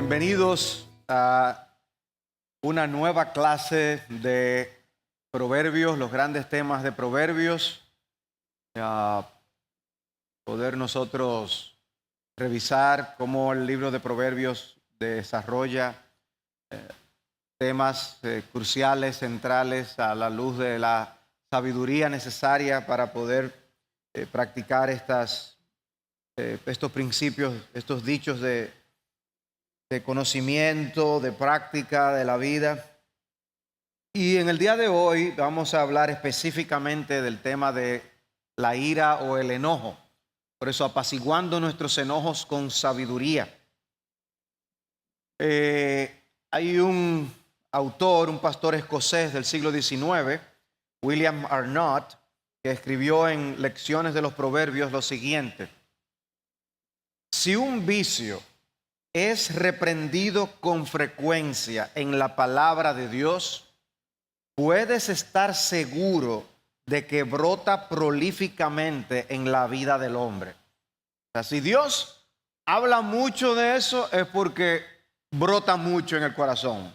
Bienvenidos a una nueva clase de Proverbios, los grandes temas de Proverbios. A poder nosotros revisar cómo el libro de Proverbios desarrolla temas cruciales, centrales, a la luz de la sabiduría necesaria para poder practicar estos principios, estos dichos de conocimiento, de práctica de la vida. Y en el día de hoy vamos a hablar específicamente del tema de la ira o el enojo. Por eso, apaciguando nuestros enojos con sabiduría. Hay un autor, un pastor escocés del siglo XIX, William Arnott, que escribió en Lecciones de los Proverbios lo siguiente: si un vicio es reprendido con frecuencia en la palabra de Dios, puedes estar seguro de que brota prolíficamente en la vida del hombre. O sea, si Dios habla mucho de eso, es porque brota mucho en el corazón.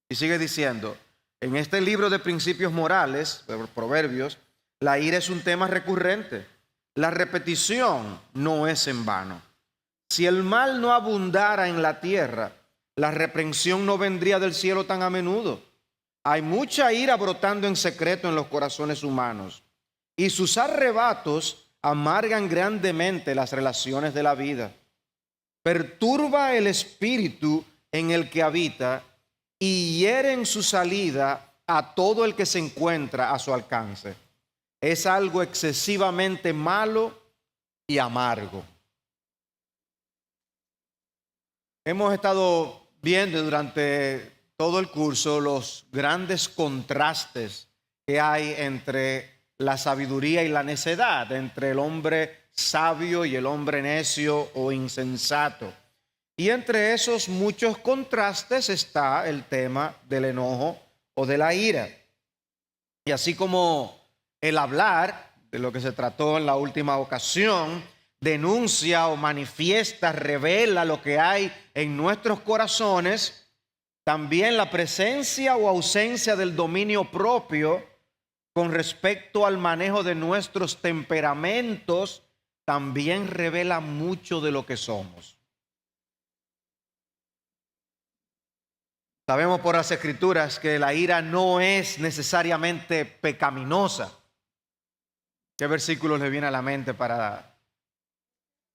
Y sigue diciendo, en este libro de principios morales, de Proverbios, la ira es un tema recurrente. La repetición no es en vano. Si el mal no abundara en la tierra, la reprensión no vendría del cielo tan a menudo. Hay mucha ira brotando en secreto en los corazones humanos, y sus arrebatos amargan grandemente las relaciones de la vida. Perturba el espíritu en el que habita y hiere en su salida a todo el que se encuentra a su alcance. Es algo excesivamente malo y amargo. Hemos estado viendo durante todo el curso los grandes contrastes que hay entre la sabiduría y la necedad, entre el hombre sabio y el hombre necio o insensato. Y entre esos muchos contrastes está el tema del enojo o de la ira. Y así como el hablar, de lo que se trató en la última ocasión, denuncia o manifiesta, revela lo que hay en nuestros corazones, también la presencia o ausencia del dominio propio con respecto al manejo de nuestros temperamentos también revela mucho de lo que somos. Sabemos por las Escrituras que la ira no es necesariamente pecaminosa. ¿Qué versículos le viene a la mente para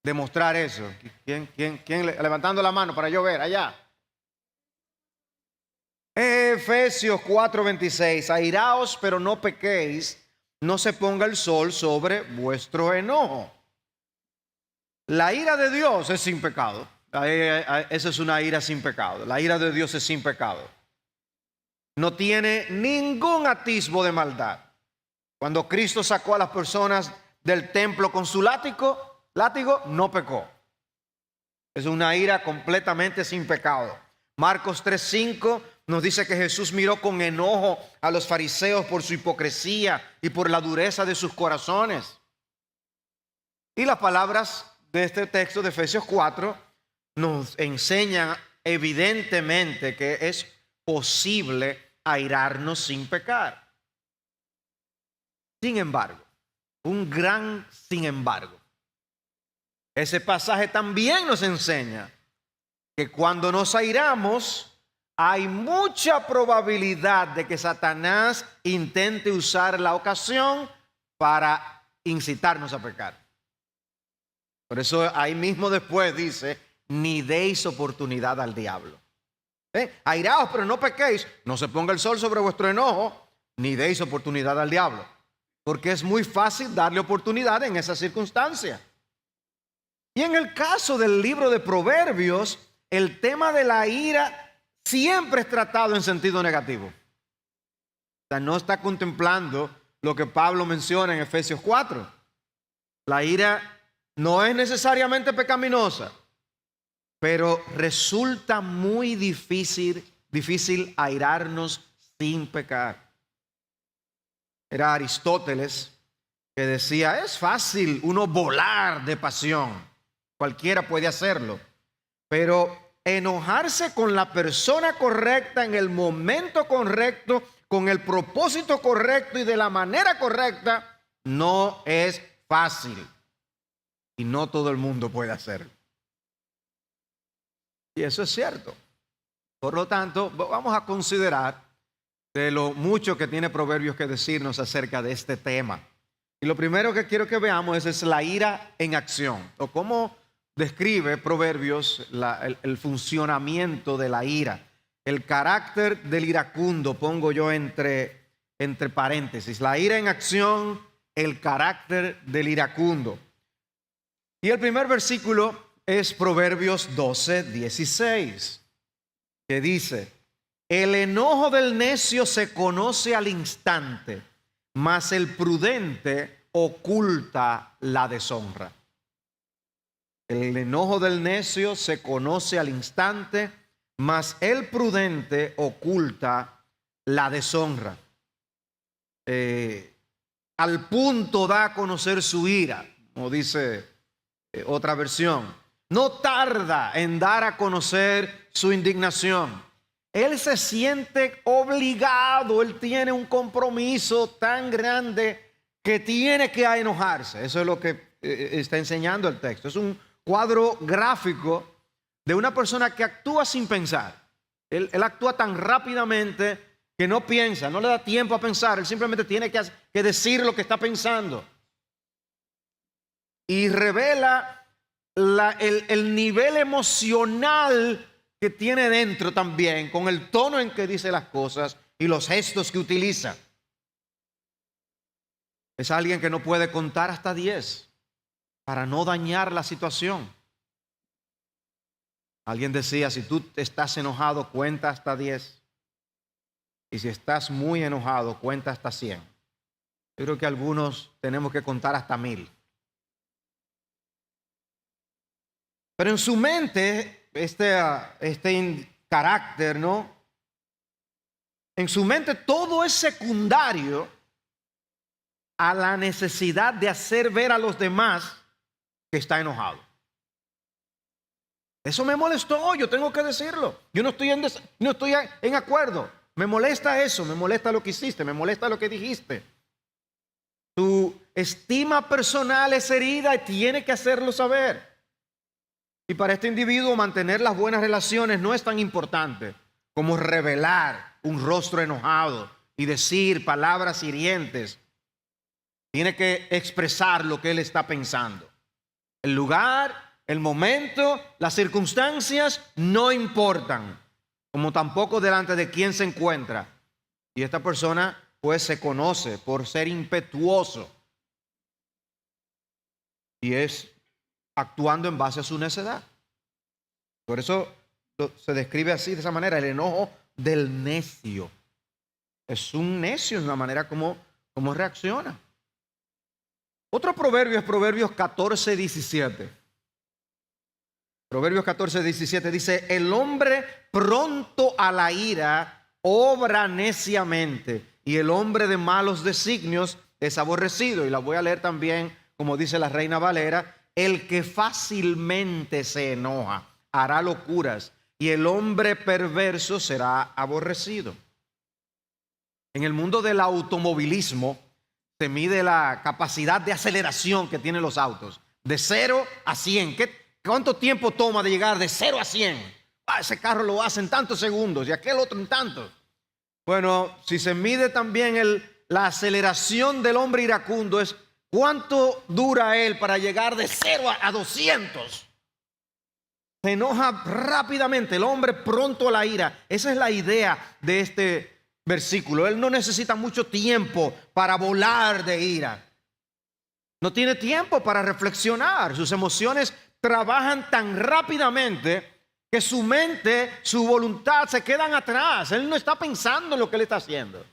demostrar eso? ¿Quién levantando la mano para yo ver allá? Efesios 4:26. Airaos, pero no pequéis, no se ponga el sol sobre vuestro enojo. La ira de Dios es sin pecado. Esa es una ira sin pecado. La ira de Dios es sin pecado. No tiene ningún atisbo de maldad. Cuando Cristo sacó a las personas del templo con su látigo, no pecó. Es una ira completamente sin pecado. Marcos 3:5 nos dice que Jesús miró con enojo a los fariseos por su hipocresía y por la dureza de sus corazones. Y las palabras de este texto de Efesios 4 nos enseñan evidentemente que es posible airarnos sin pecar. Sin embargo, un gran sin embargo, ese pasaje también nos enseña que cuando nos airamos, hay mucha probabilidad de que Satanás intente usar la ocasión para incitarnos a pecar. Por eso ahí mismo después dice, ni deis oportunidad al diablo. Airaos, pero no pequéis, no se ponga el sol sobre vuestro enojo, ni deis oportunidad al diablo. Porque es muy fácil darle oportunidad en esa circunstancia. Y en el caso del libro de Proverbios, el tema de la ira siempre es tratado en sentido negativo. O sea, no está contemplando lo que Pablo menciona en Efesios 4. La ira no es necesariamente pecaminosa, pero resulta muy difícil airarnos sin pecar. Era Aristóteles que decía, es fácil uno volar de pasión. Cualquiera puede hacerlo. Pero enojarse con la persona correcta en el momento correcto, con el propósito correcto y de la manera correcta, no es fácil. Y no todo el mundo puede hacerlo. Y eso es cierto. Por lo tanto, vamos a considerar de lo mucho que tiene Proverbios que decirnos acerca de este tema. Y lo primero que quiero que veamos es la ira en acción, o cómo describe Proverbios el funcionamiento de la ira. El carácter del iracundo, pongo yo entre paréntesis. La ira en acción, el carácter del iracundo. Y el primer versículo es Proverbios 12:16, que dice: el enojo del necio se conoce al instante, mas el prudente oculta la deshonra. El enojo del necio se conoce al instante, mas el prudente oculta la deshonra. Al punto da a conocer su ira, como dice otra versión. No tarda en dar a conocer su indignación. Él se siente obligado, él tiene un compromiso tan grande que tiene que enojarse. Eso es lo que está enseñando el texto. Es un cuadro gráfico de una persona que actúa sin pensar. Él actúa tan rápidamente que no piensa, no le da tiempo a pensar. Él simplemente tiene que decir lo que está pensando. Y revela el nivel emocional que tiene dentro también, con el tono en que dice las cosas y los gestos que utiliza. Es alguien que no puede contar hasta 10 para no dañar la situación. Alguien decía: si tú estás enojado, cuenta hasta 10. Y si estás muy enojado, cuenta hasta 100. Yo creo que algunos tenemos que contar hasta 1000. Pero en su mente, este carácter, ¿no? En su mente todo es secundario a la necesidad de hacer ver a los demás que está enojado. Eso me molestó, yo tengo que decirlo. Yo no estoy en acuerdo. Me molesta eso, me molesta lo que hiciste, me molesta lo que dijiste. Tu estima personal es herida y tiene que hacerlo saber. Y para este individuo mantener las buenas relaciones no es tan importante como revelar un rostro enojado y decir palabras hirientes. Tiene que expresar lo que él está pensando. El lugar, el momento, las circunstancias no importan, como tampoco delante de quién se encuentra. Y esta persona pues se conoce por ser impetuoso y es actuando en base a su necedad. Por eso se describe así, de esa manera, el enojo del necio. Es un necio en la manera como reacciona. Otro proverbio es Proverbios 14:17. Proverbios 14:17 dice: el hombre pronto a la ira obra neciamente, y el hombre de malos designios es aborrecido. Y la voy a leer también, como dice la Reina Valera: el que fácilmente se enoja hará locuras, y el hombre perverso será aborrecido. En el mundo del automovilismo se mide la capacidad de aceleración que tienen los autos, de 0 a 100. ¿Cuánto tiempo toma de llegar de 0 a 100? Ese carro lo hace en tantos segundos y aquel otro en tantos. Bueno, si se mide también la aceleración del hombre iracundo, es cuánto dura él para llegar de 0 a 200. Se enoja rápidamente, el hombre pronto a la ira. Esa es la idea de este versículo. Él no necesita mucho tiempo para volar de ira. No tiene tiempo para reflexionar. Sus emociones trabajan tan rápidamente que su mente, su voluntad se quedan atrás. Él no está pensando en lo que él está haciendo.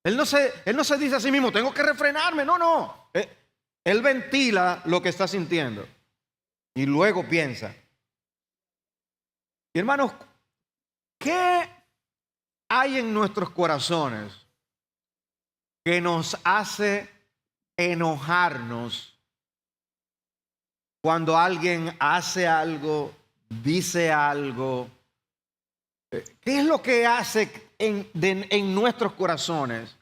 Él no se dice a sí mismo: tengo que refrenarme. No. Él ventila lo que está sintiendo y luego piensa. Y hermanos, ¿qué hay en nuestros corazones que nos hace enojarnos cuando alguien hace algo dice algo, ¿qué es lo que hace en nuestros corazones?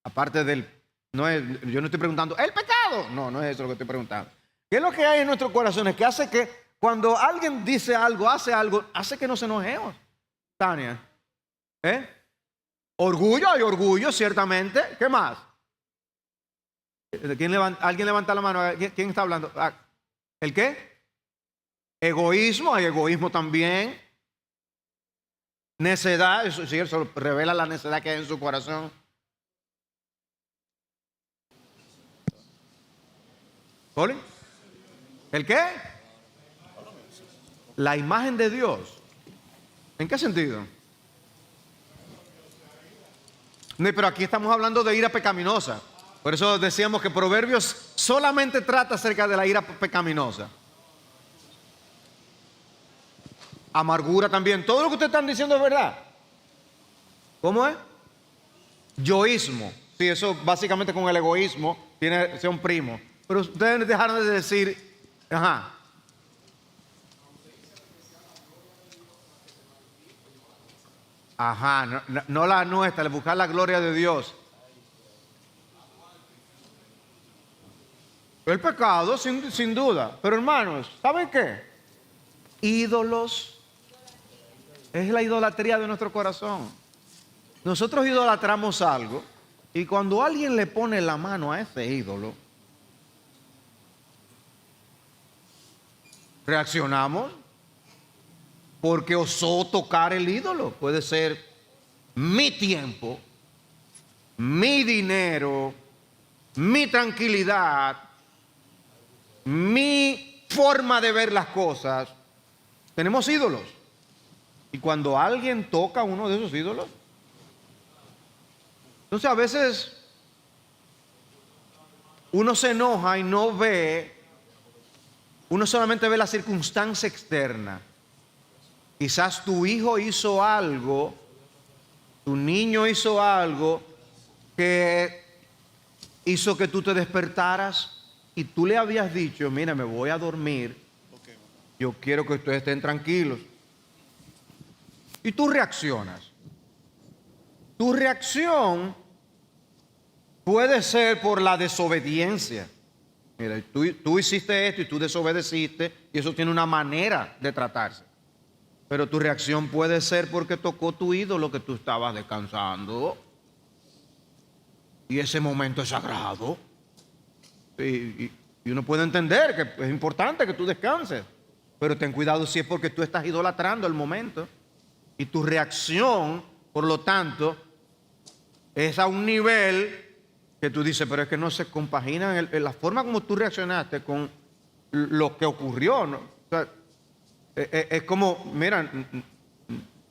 Aparte del, yo no estoy preguntando, ¿el pecado? No, no es eso lo que estoy preguntando. ¿Qué es lo que hay en nuestros corazones que hace que cuando alguien dice algo, hace que nos enojemos? Tania, orgullo, hay orgullo, ciertamente. ¿Qué más? ¿Alguien levanta la mano? ¿Quién está hablando? ¿El qué? Egoísmo, hay egoísmo también. Necedad, eso revela la necedad que hay en su corazón. ¿Colin? ¿El qué? La imagen de Dios. ¿En qué sentido? No, pero aquí estamos hablando de ira pecaminosa. Por eso decíamos que Proverbios solamente trata acerca de la ira pecaminosa. Amargura también. Todo lo que ustedes están diciendo es verdad. ¿Cómo es? Yoísmo. Sí, eso básicamente con el egoísmo tiene ser un primo. Pero ustedes dejaron de decir, ajá. Ajá, no la nuestra, el buscar la gloria de Dios. El pecado, sin duda. Pero hermanos, ¿saben qué? Ídolos es la idolatría de nuestro corazón. Nosotros idolatramos algo y cuando alguien le pone la mano a ese ídolo, reaccionamos porque osó tocar el ídolo. Puede ser mi tiempo, mi dinero, mi tranquilidad, mi forma de ver las cosas. Tenemos ídolos. Y cuando alguien toca uno de esos ídolos, entonces a veces uno se enoja y no ve, uno solamente ve la circunstancia externa. Quizás tu hijo hizo algo, tu niño hizo algo que hizo que tú te despertaras y tú le habías dicho, mira, me voy a dormir, yo quiero que ustedes estén tranquilos. Y tú reaccionas. Tu reacción puede ser por la desobediencia. Mira, tú hiciste esto y tú desobedeciste y eso tiene una manera de tratarse. Pero tu reacción puede ser porque tocó tu ídolo que tú estabas descansando. Y ese momento es sagrado. Y uno puede entender que es importante que tú descanses. Pero ten cuidado si es porque tú estás idolatrando el momento. Y tu reacción, por lo tanto, es a un nivel que tú dices, pero es que no se compagina en la forma como tú reaccionaste con lo que ocurrió, ¿no? O sea, es como, mira,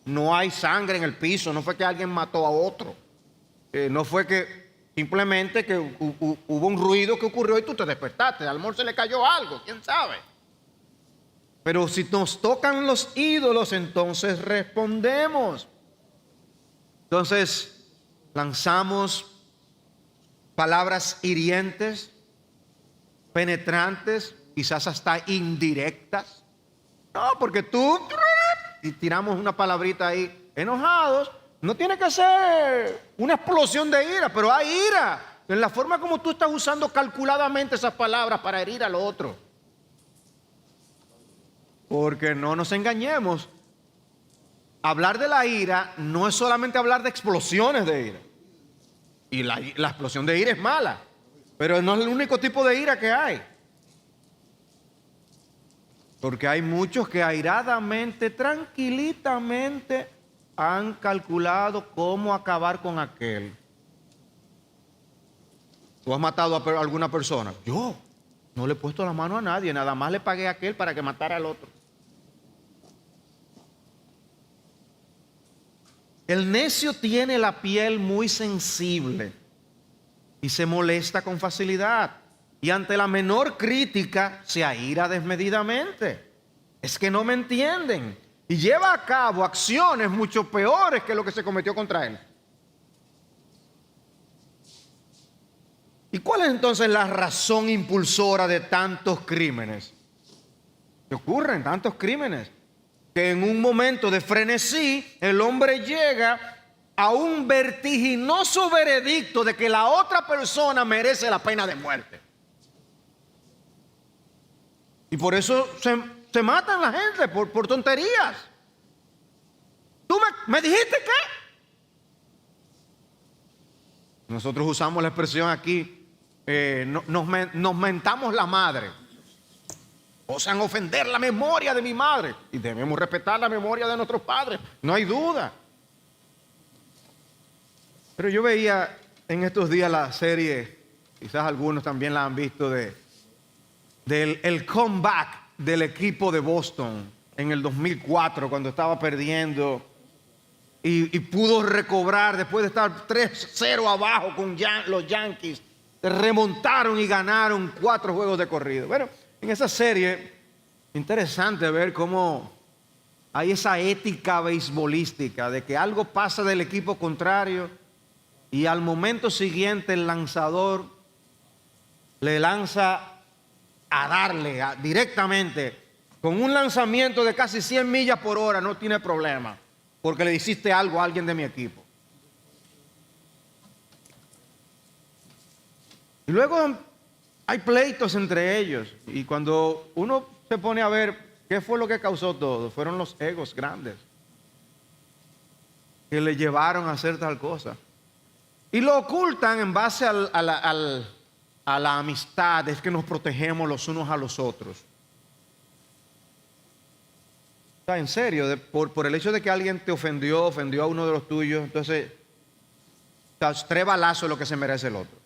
no hay sangre en el piso, no fue que alguien mató a otro, no fue que simplemente que hubo un ruido que ocurrió y tú te despertaste, al amor se le cayó algo, quién sabe. Pero si nos tocan los ídolos, entonces respondemos. Entonces lanzamos palabras hirientes, penetrantes, quizás hasta indirectas. No, porque tú y tiramos una palabrita ahí, enojados. No tiene que ser una explosión de ira, pero hay ira en la forma como tú estás usando calculadamente esas palabras para herir al otro. Porque no nos engañemos, hablar de la ira no es solamente hablar de explosiones de ira. Y la explosión de ira es mala, pero no es el único tipo de ira que hay. Porque hay muchos que airadamente, tranquilitamente han calculado cómo acabar con aquel. ¿Tú has matado a alguna persona? Yo no le he puesto la mano a nadie, nada más le pagué a aquel para que matara al otro. El necio tiene la piel muy sensible y se molesta con facilidad. Y ante la menor crítica se aira desmedidamente. Es que no me entienden. Y lleva a cabo acciones mucho peores que lo que se cometió contra él. ¿Y cuál es entonces la razón impulsora de tantos crímenes? ¿Qué ocurren tantos crímenes? que en un momento de frenesí el hombre llega a un vertiginoso veredicto de que la otra persona merece la pena de muerte. Y por eso se matan la gente por tonterías. ¿Tú me dijiste qué? Nosotros usamos la expresión aquí, nos mentamos la madre. Osan ofender la memoria de mi madre. Y debemos respetar la memoria de nuestros padres, no hay duda. Pero yo veía en estos días la serie, quizás algunos también la han visto, del comeback del equipo de Boston en el 2004, cuando estaba perdiendo y pudo recobrar después de estar 3-0 abajo con los Yankees. Remontaron y ganaron 4 juegos de corrido. Bueno, en esa serie, interesante ver cómo hay esa ética beisbolística de que algo pasa del equipo contrario y al momento siguiente el lanzador le lanza a darle directamente con un lanzamiento de casi 100 millas por hora, no tiene problema, porque le hiciste algo a alguien de mi equipo. Y luego hay pleitos entre ellos, y cuando uno se pone a ver qué fue lo que causó todo, fueron los egos grandes que le llevaron a hacer tal cosa. Y lo ocultan en base a la amistad, es que nos protegemos los unos a los otros. O sea, en serio, por el hecho de que alguien te ofendió a uno de los tuyos, entonces, 3 balazos es lo que se merece el otro.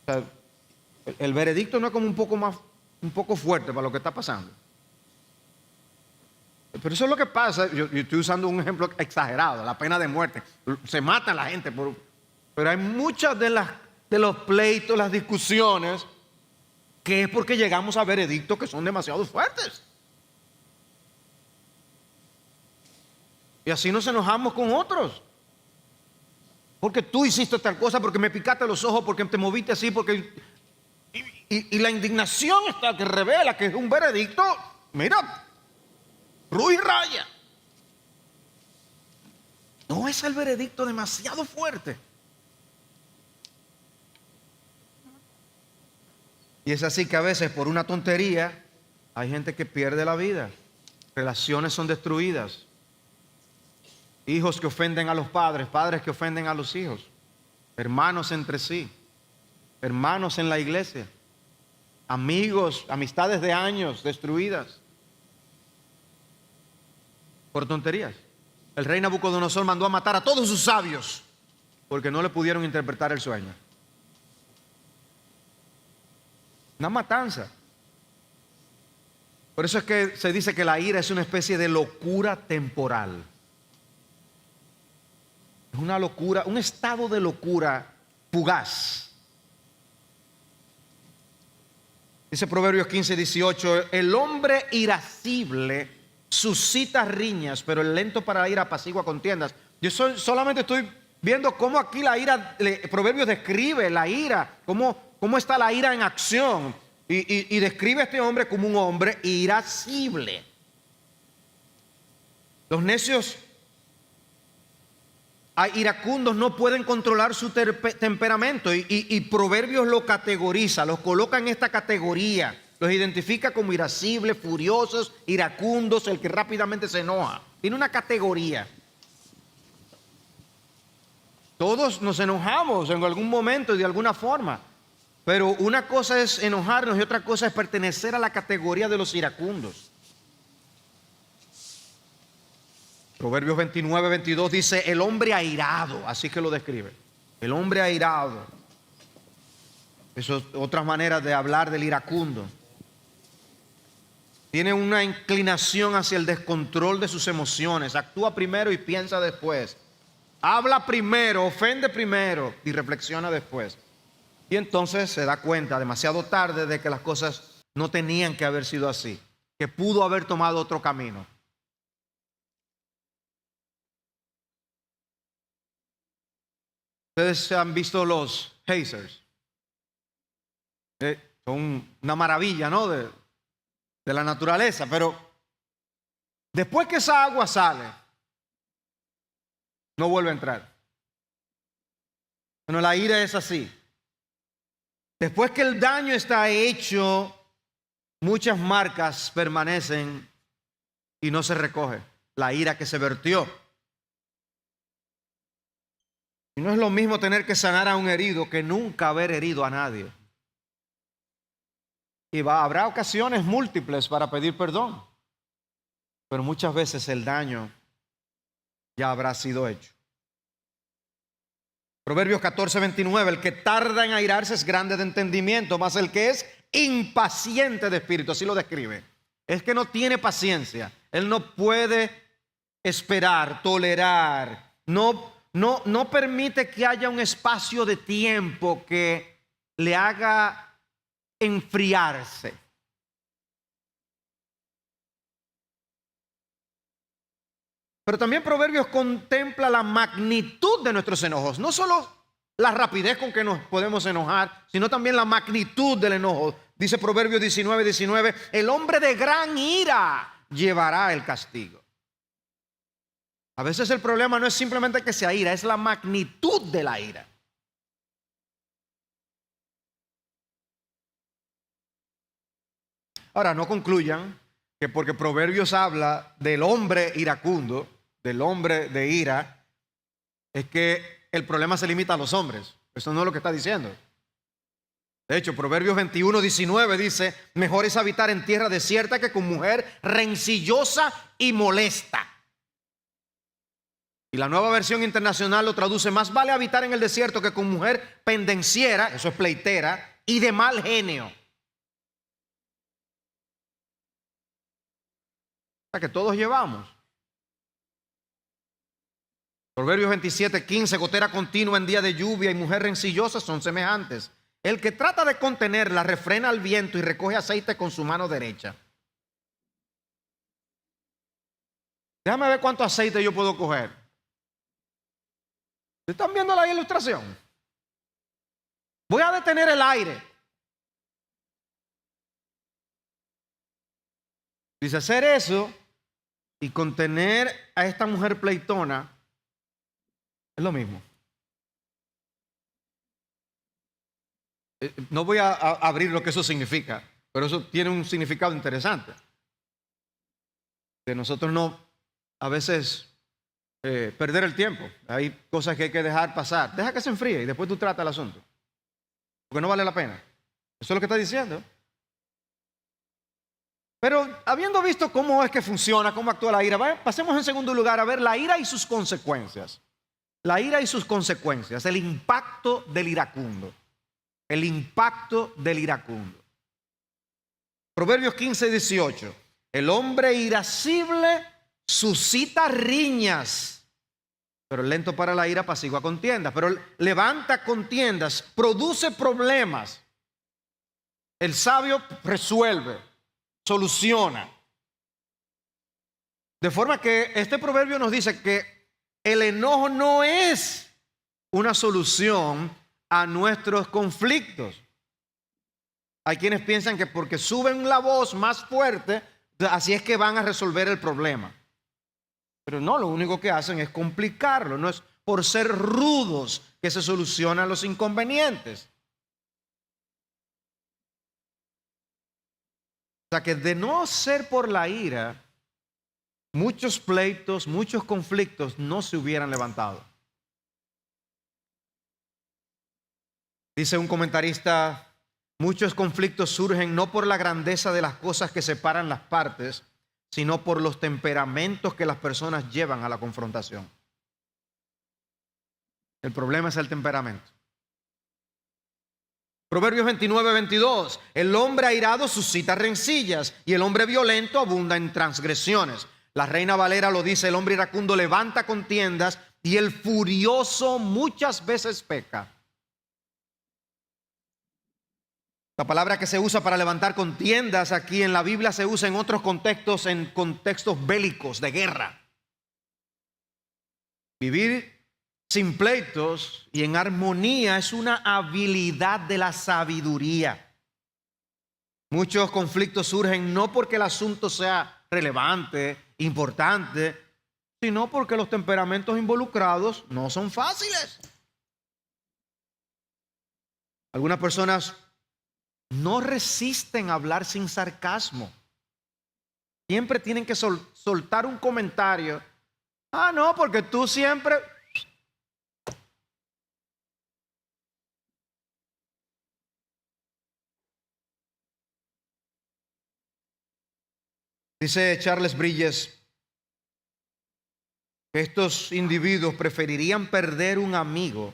O sea, el veredicto no es como un poco fuerte para lo que está pasando. Pero eso es lo que pasa. Yo estoy usando un ejemplo exagerado, la pena de muerte. Se mata a la gente, pero hay muchas de los pleitos, las discusiones, que es porque llegamos a veredictos que son demasiado fuertes. Y así nos enojamos con otros. Porque tú hiciste tal cosa, porque me picaste los ojos, porque te moviste así, porque... Y la indignación está que revela que es un veredicto, mira, Ruiz Raya. No es el veredicto demasiado fuerte. Y es así que a veces por una tontería hay gente que pierde la vida. Relaciones son destruidas. Hijos que ofenden a los padres, padres que ofenden a los hijos, hermanos entre sí, hermanos en la iglesia, amigos, amistades de años destruidas por tonterías. El rey Nabucodonosor mandó a matar a todos sus sabios porque no le pudieron interpretar el sueño. Una matanza. Por eso es que se dice que la ira es una especie de locura temporal. Es una locura, un estado de locura fugaz. Dice Proverbios 15:18, el hombre irascible suscita riñas, pero el lento para la ira apacigua contiendas. Yo solamente estoy viendo cómo aquí la ira, Proverbios describe la ira, cómo está la ira en acción. Y describe a este hombre como un hombre irascible. Los necios iracundos no pueden controlar su temperamento y Proverbios lo categoriza, los coloca en esta categoría, los identifica como irascibles, furiosos, iracundos, el que rápidamente se enoja. Tiene una categoría. Todos nos enojamos en algún momento y de alguna forma, pero una cosa es enojarnos y otra cosa es pertenecer a la categoría de los iracundos. Proverbios 29:22 dice el hombre airado, así que lo describe. El hombre airado. Eso es otra manera de hablar del iracundo. Tiene una inclinación hacia el descontrol de sus emociones. Actúa primero y piensa después. Habla primero, ofende primero y reflexiona después. Y entonces se da cuenta demasiado tarde de que las cosas no tenían que haber sido así, que pudo haber tomado otro camino. Ustedes han visto los hazers. Son una maravilla, ¿no? De la naturaleza, pero Después que esa agua sale, no vuelve a entrar. Bueno, la ira es así. Después que el daño está hecho, muchas marcas permanecen y no se recoge la ira que se vertió. Y no es lo mismo tener que sanar a un herido que nunca haber herido a nadie. Y habrá ocasiones múltiples para pedir perdón, pero muchas veces el daño ya habrá sido hecho. Proverbios 14:29, el que tarda en airarse es grande de entendimiento, mas el que es impaciente de espíritu, así lo describe, es que no tiene paciencia. Él no puede esperar, tolerar, no permite que haya un espacio de tiempo que le haga enfriarse. Pero también Proverbios contempla la magnitud de nuestros enojos. No solo la rapidez con que nos podemos enojar, sino también la magnitud del enojo. Dice Proverbios 19:19, el hombre de gran ira llevará el castigo. A veces el problema no es simplemente que se aira, es la magnitud de la ira. Ahora, no concluyan que porque Proverbios habla del hombre iracundo, del hombre de ira, es que el problema se limita a los hombres. Eso no es lo que está diciendo. De hecho, Proverbios 21:19 dice, mejor es habitar en tierra desierta que con mujer rencillosa y molesta. Y la Nueva Versión Internacional lo traduce, más vale habitar en el desierto que con mujer pendenciera, eso es pleitera, y de mal genio. O sea que todos llevamos. Proverbios 27:15, gotera continua en día de lluvia y mujer rencillosa son semejantes. El que trata de contenerla refrena al viento y recoge aceite con su mano derecha. Déjame ver cuánto aceite yo puedo coger. ¿Están viendo la ilustración? Voy a detener el aire. Dice, hacer eso y contener a esta mujer pleitona es lo mismo. No voy a abrir lo que eso significa, pero eso tiene un significado interesante. Que nosotros no, a veces, perder el tiempo. Hay cosas que hay que dejar pasar. Deja que se enfríe y después tú tratas el asunto. Porque no vale la pena. Eso es lo que está diciendo. Pero habiendo visto cómo es que funciona, cómo actúa la ira, pasemos en segundo lugar a ver la ira y sus consecuencias. La ira y sus consecuencias, el impacto del iracundo. El impacto del iracundo. Proverbios 15:18. El hombre irascible suscita riñas, pero el lento para la ira apacigua contiendas. Pero levanta contiendas, produce problemas. El sabio resuelve, soluciona. De forma que este proverbio nos dice que el enojo no es una solución a nuestros conflictos. Hay quienes piensan que porque suben la voz más fuerte, así es que van a resolver el problema. Pero no, lo único que hacen es complicarlo. No es por ser rudos que se solucionan los inconvenientes. O sea que de no ser por la ira, muchos pleitos, muchos conflictos no se hubieran levantado. Dice un comentarista, muchos conflictos surgen no por la grandeza de las cosas que separan las partes, sino por los temperamentos que las personas llevan a la confrontación. El problema es el temperamento. Proverbios 29:22, el hombre airado suscita rencillas y el hombre violento abunda en transgresiones. La Reina Valera lo dice, el hombre iracundo levanta contiendas y el furioso muchas veces peca. La palabra que se usa para levantar contiendas aquí en la Biblia se usa en otros contextos, en contextos bélicos, de guerra. Vivir sin pleitos y en armonía es una habilidad de la sabiduría. Muchos conflictos surgen no porque el asunto sea relevante importante, sino porque los temperamentos involucrados no son fáciles. Algunas personas no resisten hablar sin sarcasmo. Siempre tienen que soltar un comentario. Ah, no, porque tú siempre... Dice Charles Bridges que estos individuos preferirían perder un amigo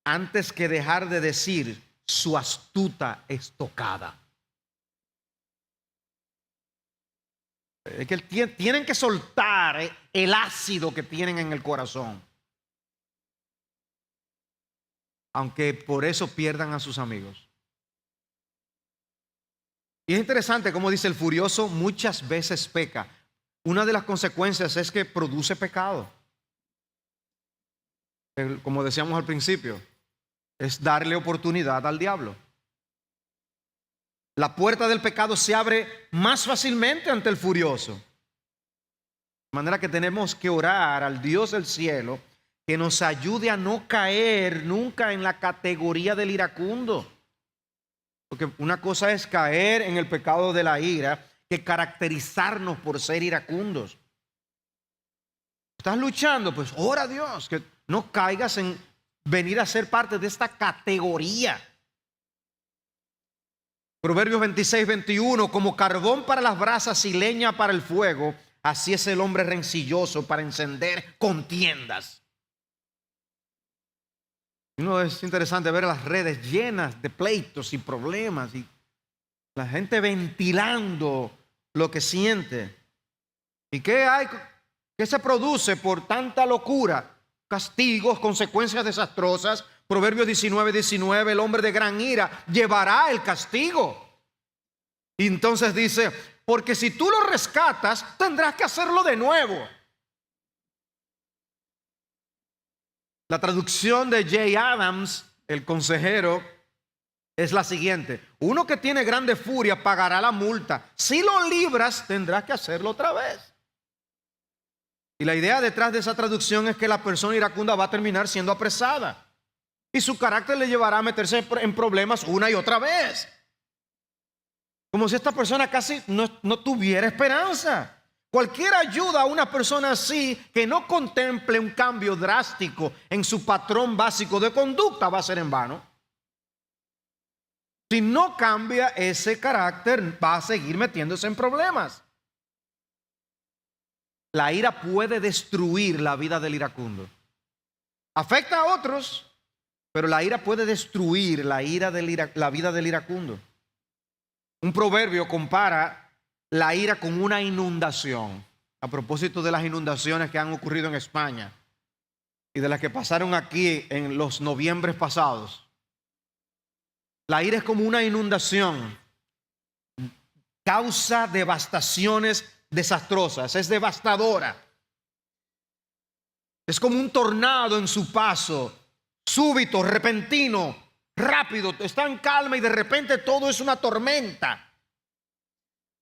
antes que dejar de decir su astuta estocada. Es que tienen que soltar el ácido que tienen en el corazón, aunque por eso pierdan a sus amigos. Y es interesante como dice: el furioso muchas veces peca. Una de las consecuencias es que produce pecado. Como decíamos al principio, es darle oportunidad al diablo. La puerta del pecado se abre más fácilmente ante el furioso. De manera que tenemos que orar al Dios del cielo que nos ayude a no caer nunca en la categoría del iracundo. Porque una cosa es caer en el pecado de la ira, que caracterizarnos por ser iracundos. ¿Estás luchando? Pues ora a Dios que no caigas en venir a ser parte de esta categoría. Proverbios 26, 21, como carbón para las brasas y leña para el fuego, así es el hombre rencilloso para encender contiendas. Es interesante ver las redes llenas de pleitos y problemas y la gente ventilando lo que siente. ¿Y qué hay? ¿Qué se produce por tanta locura? Castigos, consecuencias desastrosas. Proverbios 19, 19, el hombre de gran ira llevará el castigo. Y entonces dice, porque si tú lo rescatas, tendrás que hacerlo de nuevo. La traducción de Jay Adams, el consejero, es la siguiente: uno que tiene grande furia pagará la multa. Si lo libras, tendrás que hacerlo otra vez. Y la idea detrás de esa traducción es que la persona iracunda va a terminar siendo apresada. Y su carácter le llevará a meterse en problemas una y otra vez. Como si esta persona casi no tuviera esperanza. Cualquier ayuda a una persona así que no contemple un cambio drástico en su patrón básico de conducta va a ser en vano. Si no cambia ese carácter, va a seguir metiéndose en problemas. La ira puede destruir la vida del iracundo. Afecta a otros, pero la ira puede destruir la vida del iracundo. Un proverbio compara la ira con una inundación. A propósito de las inundaciones que han ocurrido en España y de las que pasaron aquí en los noviembres pasados. La ira es como una inundación. Causa devastaciones desastrosas. Es devastadora. Es como un tornado en su paso. Súbito, repentino, rápido. Está en calma y de repente todo es una tormenta.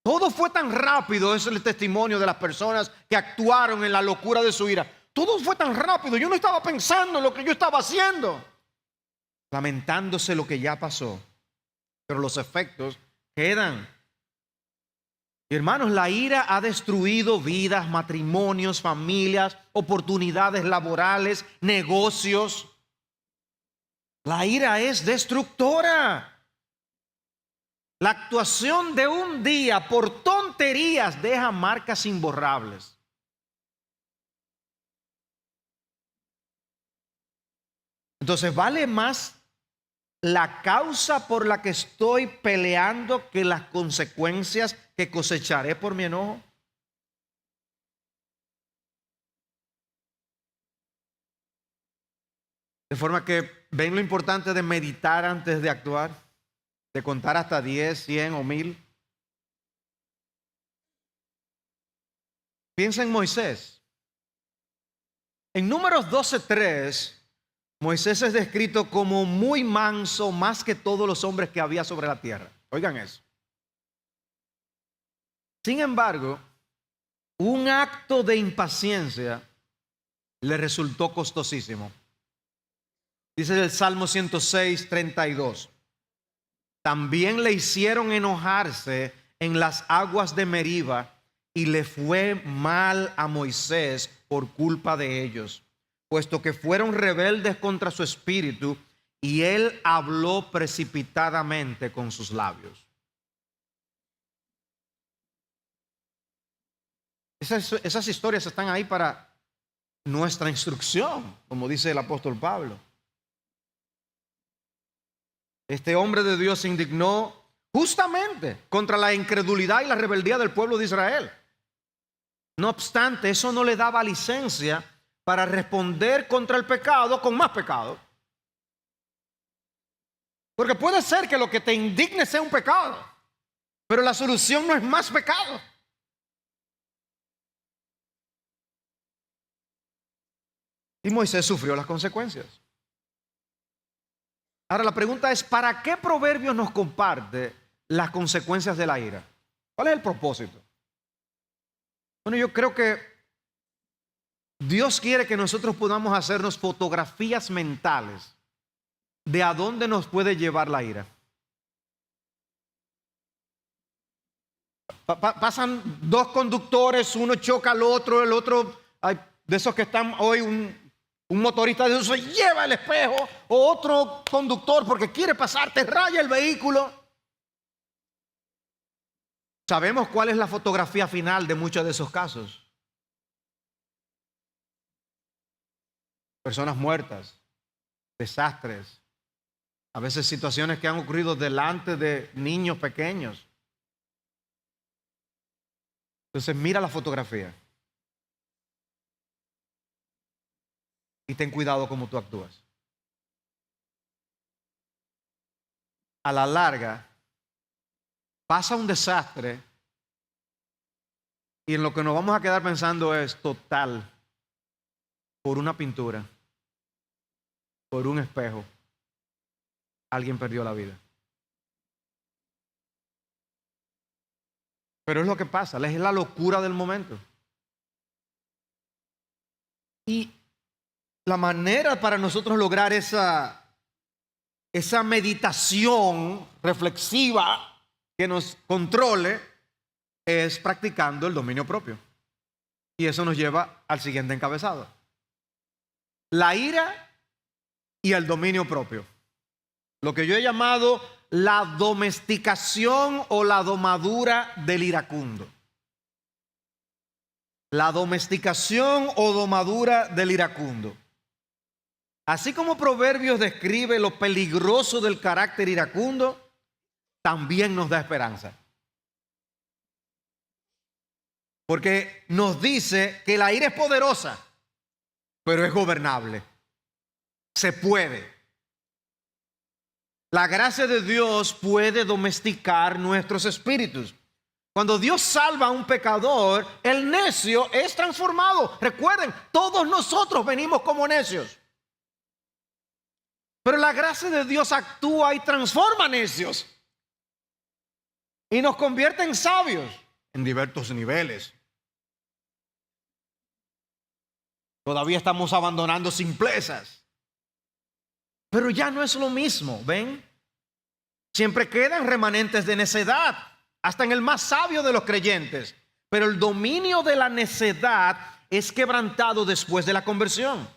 Todo fue tan rápido, es el testimonio de las personas que actuaron en la locura de su ira. Todo fue tan rápido, yo no estaba pensando en lo que yo estaba haciendo. Lamentándose lo que ya pasó, pero los efectos quedan. Y hermanos, la ira ha destruido vidas, matrimonios, familias, oportunidades laborales, negocios. La ira es destructora. La actuación de un día por tonterías deja marcas imborrables. Entonces, ¿vale más la causa por la que estoy peleando que las consecuencias que cosecharé por mi enojo? De forma que ven lo importante de meditar antes de actuar. De contar hasta 10, 100 o 1000. Piensa en Moisés. En Números 12:3, Moisés es descrito como muy manso, más que todos los hombres que había sobre la tierra. Oigan eso. Sin embargo, un acto de impaciencia le resultó costosísimo. Dice el Salmo 106:32. También le hicieron enojarse en las aguas de Meriba, y le fue mal a Moisés por culpa de ellos, puesto que fueron rebeldes contra su espíritu, y él habló precipitadamente con sus labios. Esas historias están ahí para nuestra instrucción, como dice el apóstol Pablo. Este hombre de Dios se indignó justamente contra la incredulidad y la rebeldía del pueblo de Israel. No obstante, eso no le daba licencia para responder contra el pecado con más pecado. Porque puede ser que lo que te indigne sea un pecado, pero la solución no es más pecado. Y Moisés sufrió las consecuencias. Ahora la pregunta es, ¿para qué Proverbios nos comparte las consecuencias de la ira? ¿Cuál es el propósito? Bueno, yo creo que Dios quiere que nosotros podamos hacernos fotografías mentales de a dónde nos puede llevar la ira. Pasan dos conductores, uno choca al otro, el otro, hay de esos que están hoy, un motorista de eso se lleva el espejo, o otro conductor porque quiere pasar, te raya el vehículo. Sabemos cuál es la fotografía final de muchos de esos casos. Personas muertas, desastres, a veces situaciones que han ocurrido delante de niños pequeños. Entonces mira la fotografía y ten cuidado cómo tú actúas. A la larga pasa un desastre y en lo que nos vamos a quedar pensando es total, por una pintura, por un espejo, alguien perdió la vida. Pero es lo que pasa, es la locura del momento. Y la manera para nosotros lograr esa meditación reflexiva que nos controle es practicando el dominio propio. Y eso nos lleva al siguiente encabezado: la ira y el dominio propio. Lo que yo he llamado la domesticación o la domadura del iracundo. La domesticación o domadura del iracundo. Así como Proverbios describe lo peligroso del carácter iracundo, también nos da esperanza. Porque nos dice que la ira es poderosa, pero es gobernable. Se puede. La gracia de Dios puede domesticar nuestros espíritus. Cuando Dios salva a un pecador, el necio es transformado. Recuerden, todos nosotros venimos como necios. Pero la gracia de Dios actúa y transforma necios. Y nos convierte en sabios en diversos niveles. Todavía estamos abandonando simplezas. Pero ya no es lo mismo, ¿ven? Siempre quedan remanentes de necedad, hasta en el más sabio de los creyentes. Pero el dominio de la necedad es quebrantado después de la conversión.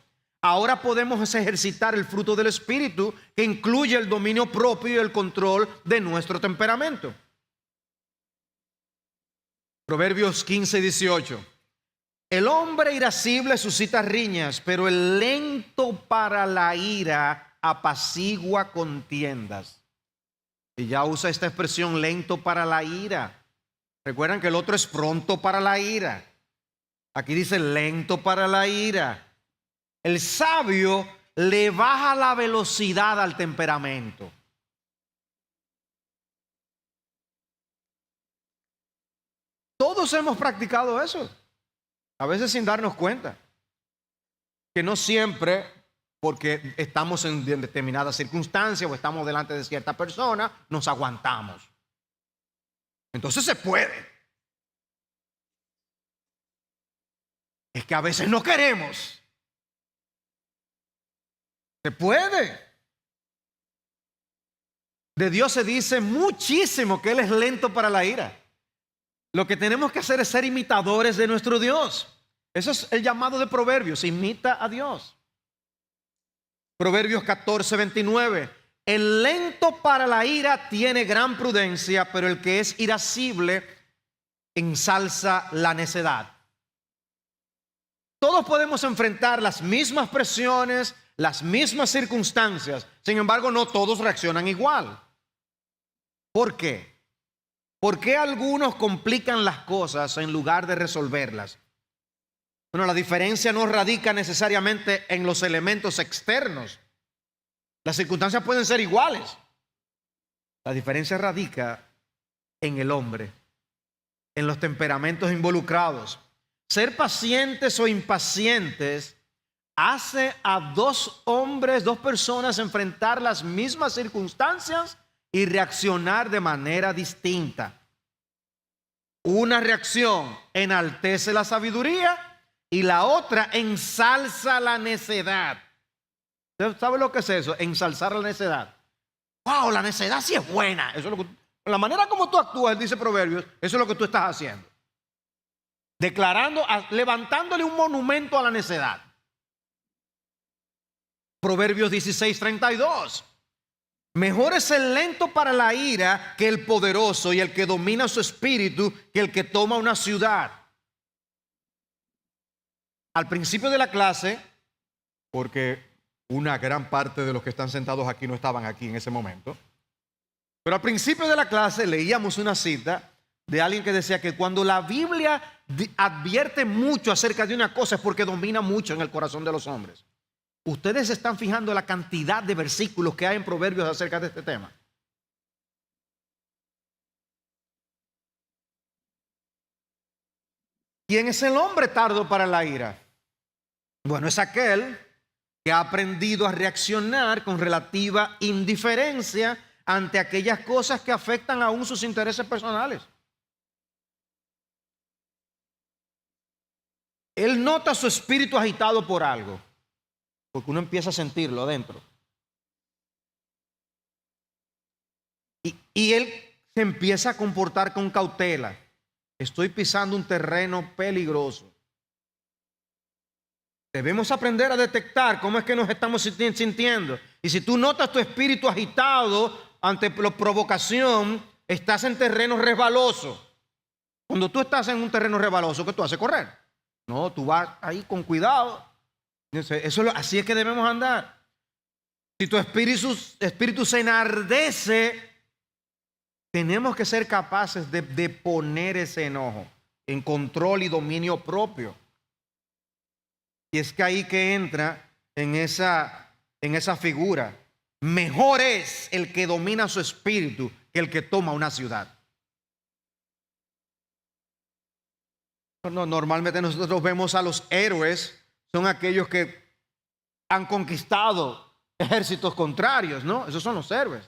Ahora podemos ejercitar el fruto del Espíritu, que incluye el dominio propio y el control de nuestro temperamento. Proverbios 15:18. El hombre irascible suscita riñas, pero el lento para la ira apacigua contiendas. Y ya usa esta expresión, lento para la ira. Recuerdan que el otro es pronto para la ira. Aquí dice lento para la ira. El sabio le baja la velocidad al temperamento. Todos hemos practicado eso, a veces sin darnos cuenta. Que no siempre, porque estamos en determinadas circunstancias o estamos delante de cierta persona, nos aguantamos. Entonces se puede. Es que a veces no queremos. Se puede. De Dios se dice muchísimo que Él es lento para la ira. Lo que tenemos que hacer es ser imitadores de nuestro Dios. Eso es el llamado de Proverbios, imita a Dios. Proverbios 14:29. El lento para la ira tiene gran prudencia, pero el que es irascible ensalza la necedad. Todos podemos enfrentar las mismas presiones, las mismas circunstancias. Sin embargo, no todos reaccionan igual. ¿Por qué? ¿Por qué algunos complican las cosas en lugar de resolverlas? Bueno, la diferencia no radica necesariamente en los elementos externos. Las circunstancias pueden ser iguales. La diferencia radica en el hombre, en los temperamentos involucrados. Ser pacientes o impacientes hace a dos hombres, dos personas enfrentar las mismas circunstancias y reaccionar de manera distinta. Una reacción enaltece la sabiduría y la otra ensalza la necedad. ¿Usted sabe lo que es eso? Ensalzar la necedad. ¡Wow! La necedad sí es buena. Eso es lo que, la manera como tú actúas, dice Proverbios, eso es lo que tú estás haciendo. Declarando, levantándole un monumento a la necedad. Proverbios 16:32. Mejor es el lento para la ira que el poderoso, y el que domina su espíritu que el que toma una ciudad. Al principio de la clase, porque una gran parte de los que están sentados aquí no estaban aquí en ese momento, pero al principio de la clase leíamos una cita de alguien que decía que cuando la Biblia advierte mucho acerca de una cosa es porque domina mucho en el corazón de los hombres. Ustedes se están fijando la cantidad de versículos que hay en Proverbios acerca de este tema. ¿Quién es el hombre tardo para la ira? Bueno, es aquel que ha aprendido a reaccionar con relativa indiferencia ante aquellas cosas que afectan aún sus intereses personales. Él nota su espíritu agitado por algo, porque uno empieza a sentirlo adentro. Y él se empieza a comportar con cautela. Estoy pisando un terreno peligroso. Debemos aprender a detectar cómo es que nos estamos sintiendo. Y si tú notas tu espíritu agitado ante la provocación, estás en terreno resbaloso. Cuando tú estás en un terreno resbaloso, ¿qué tú haces? Correr. No, tú vas ahí con cuidado. Así es que debemos andar. Si tu espíritu se enardece, tenemos que ser capaces de poner ese enojo en control y dominio propio. Y es que ahí que entra en esa figura. Mejor es el que domina su espíritu que el que toma una ciudad. Normalmente nosotros vemos a los héroes, son aquellos que han conquistado ejércitos contrarios, ¿no? Esos son los héroes.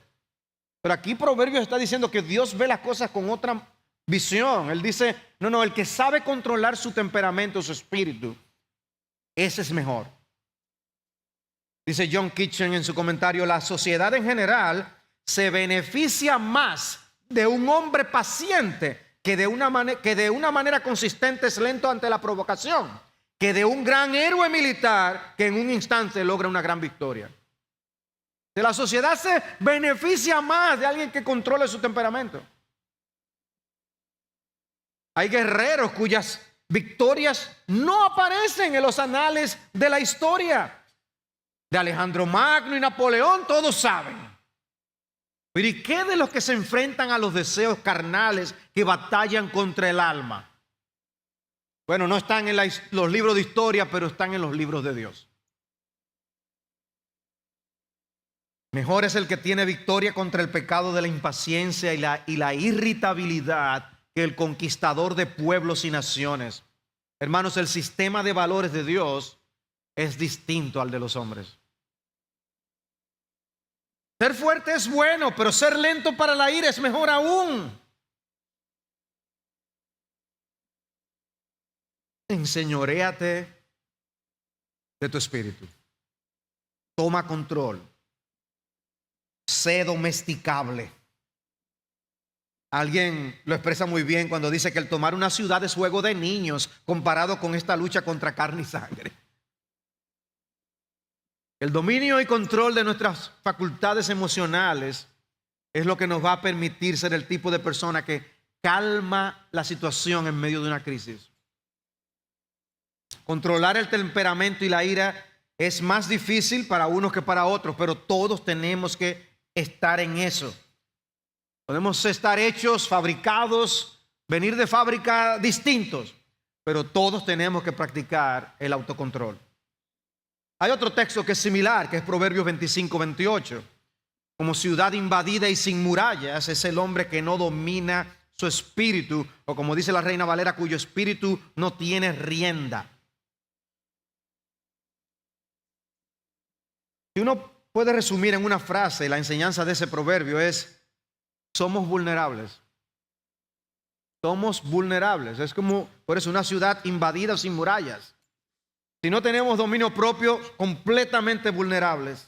Pero aquí Proverbios está diciendo que Dios ve las cosas con otra visión. Él dice, no, el que sabe controlar su temperamento, su espíritu, ese es mejor. Dice John Kitchen en su comentario, la sociedad en general se beneficia más de un hombre paciente que de una manera consistente es lento ante la provocación, que de un gran héroe militar que en un instante logra una gran victoria. De la sociedad se beneficia más de alguien que controle su temperamento. Hay guerreros cuyas victorias no aparecen en los anales de la historia. De Alejandro Magno y Napoleón todos saben. Pero ¿y qué de los que se enfrentan a los deseos carnales que batallan contra el alma? Bueno, no están en los libros de historia, pero están en los libros de Dios. Mejor es el que tiene victoria contra el pecado de la impaciencia y la irritabilidad que el conquistador de pueblos y naciones. Hermanos, el sistema de valores de Dios es distinto al de los hombres. Ser fuerte es bueno, pero ser lento para la ira es mejor aún. enseñoréate de tu espíritu. Toma control. Sé domesticable. Alguien lo expresa muy bien cuando dice que el tomar una ciudad es juego de niños comparado con esta lucha contra carne y sangre. El dominio y control de nuestras facultades emocionales es lo que nos va a permitir ser el tipo de persona que calma la situación en medio de una crisis. Controlar el temperamento y la ira es más difícil para unos que para otros, pero todos tenemos que estar en eso. Podemos estar hechos, fabricados, venir de fábrica distintos, pero todos tenemos que practicar el autocontrol. Hay otro texto que es similar, que es Proverbios 25-28. Como ciudad invadida y sin murallas es el hombre que no domina su espíritu, o como dice la Reina Valera, cuyo espíritu no tiene rienda. Si uno puede resumir en una frase la enseñanza de ese proverbio es: somos vulnerables. Somos vulnerables. Es como, por eso, una ciudad invadida sin murallas. Si no tenemos dominio propio, completamente vulnerables.